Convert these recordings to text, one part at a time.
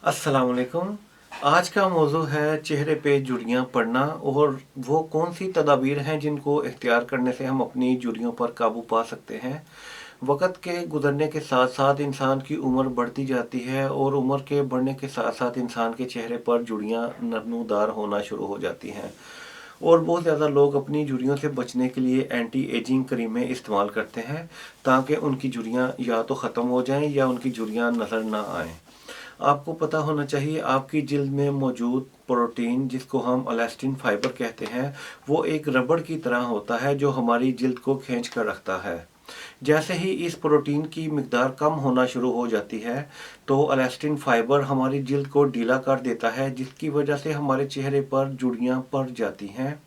अस्सलाम वालेकुम। आज का मौजू है चेहरे पे झुर्रियाँ पड़ना और वो कौन सी तदाबीर हैं जिनको इख्तियार करने से हम अपनी झुर्रियों पर काबू पा सकते हैं। वक़्त के गुज़रने के साथ साथ इंसान की उम्र बढ़ती जाती है और उम्र के बढ़ने के साथ साथ इंसान के चेहरे पर झुर्रियाँ नमूदार होना शुरू हो जाती हैं और बहुत ज़्यादा लोग अपनी झुर्रियों से बचने के लिए एंटी एजिंग क्रीमें इस्तेमाल करते हैं ताकि उनकी झुर्रियाँ या तो ख़त्म हो जाएं या उनकी झुर्रियाँ नज़र ना आएं। आपको पता होना चाहिए आपकी जिल्द में मौजूद प्रोटीन जिसको हम एलास्टिन फाइबर कहते हैं वो एक रबड़ की तरह होता है जो हमारी जिल्द को खींच कर रखता है। जैसे ही इस प्रोटीन की मिकदार कम होना शुरू हो जाती है तो एलास्टिन फाइबर हमारी जिल्द को ढीला कर देता है जिसकी वजह से हमारे चेहरे पर झुर्रियाँ पड़ जाती हैं।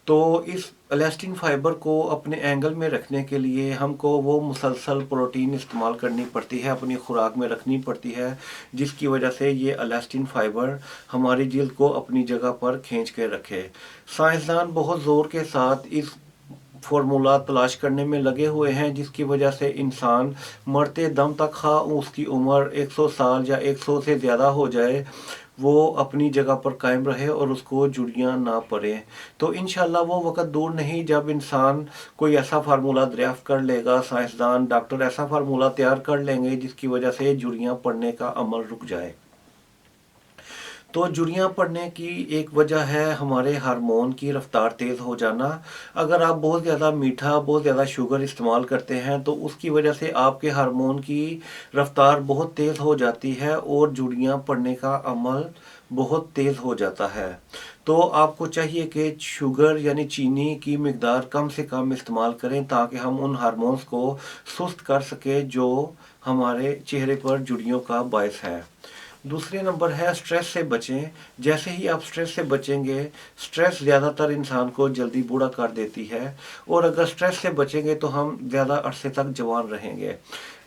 तो इस एलास्टिन फाइबर को अपने एंगल में रखने के लिए हमको वो मुसलसल प्रोटीन इस्तेमाल करनी पड़ती है, अपनी खुराक में रखनी पड़ती है, जिसकी वजह से ये एलास्टिन फाइबर हमारी जिल्द को अपनी जगह पर खींच के रखे। साइंसदान बहुत ज़ोर के साथ इस फार्मूला तलाश करने में लगे हुए हैं जिसकी वजह से इंसान मरते दम तक खा उसकी उम्र 100 साल या 100 से ज़्यादा हो जाए वो अपनी जगह पर कायम रहे और उसको झुर्रियाँ ना पड़े। तो इंशाल्लाह वो वक़्त दूर नहीं जब इंसान कोई ऐसा फार्मूला दरियाफ्त कर लेगा, साइंसदान डॉक्टर ऐसा फार्मूला तैयार कर लेंगे जिसकी वजह से झुर्रियाँ पड़ने का अमल रुक जाए। तो झुर्रियाँ पड़ने की एक वजह है हमारे हार्मोन की रफ्तार तेज़ हो जाना। अगर आप बहुत ज़्यादा मीठा, बहुत ज़्यादा शुगर इस्तेमाल करते हैं तो उसकी वजह से आपके हार्मोन की रफ्तार बहुत तेज़ हो जाती है और झुर्रियाँ पड़ने का अमल बहुत तेज़ हो जाता है। तो आपको चाहिए कि शुगर यानी चीनी की मिकदार कम से कम इस्तेमाल करें ताकि हम उन हार्मोन्स को सुस्त कर सकें जो हमारे चेहरे पर झुर्रियों का बायस है। दूसरे नंबर है स्ट्रेस से बचें। जैसे ही आप स्ट्रेस से बचेंगे, स्ट्रेस ज़्यादातर इंसान को जल्दी बूढ़ा कर देती है और अगर स्ट्रेस से बचेंगे तो हम ज़्यादा अरसे तक जवान रहेंगे।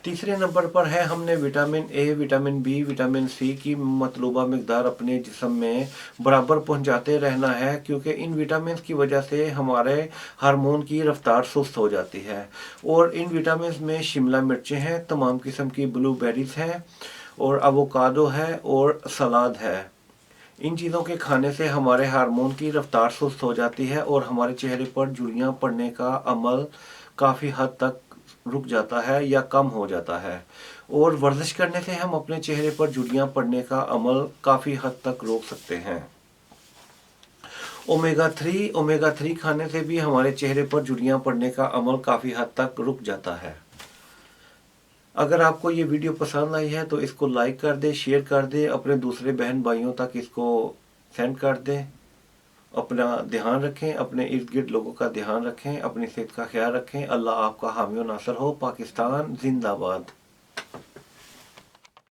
तीसरे नंबर पर है हमने vitamin A, vitamin B, vitamin C की मतलूबा मिकदार अपने जिस्म में बराबर पहुंचाते रहना है क्योंकि इन विटामिन की वजह से हमारे हार्मोन की रफ्तार सुस्त हो जाती है। और इन विटामिन में शिमला मिर्चें हैं, तमाम किस्म की ब्लूबेरीज हैं और एवोकाडो है और सलाद है। इन चीज़ों के खाने से हमारे हार्मोन की रफ्तार सुस्त हो जाती है और हमारे चेहरे पर झुर्रियाँ पड़ने का अमल काफ़ी हद तक रुक जाता है या कम हो जाता है। और वर्जिश करने से हम अपने चेहरे पर झुर्रियाँ पड़ने का अमल काफ़ी हद तक रोक सकते हैं। ओमेगा 3 खाने से भी हमारे चेहरे पर झुर्रियाँ पड़ने का अमल काफ़ी हद तक रुक जाता है। अगर आपको ये वीडियो पसंद आई है तो इसको लाइक कर दें, शेयर कर दें, अपने दूसरे बहन भाइयों तक इसको सेंड कर दें। अपना ध्यान रखें, अपने इर्द गिर्द लोगों का ध्यान रखें, अपनी सेहत का ख्याल रखें। अल्लाह आपका हामी और नासर हो। पाकिस्तान जिंदाबाद।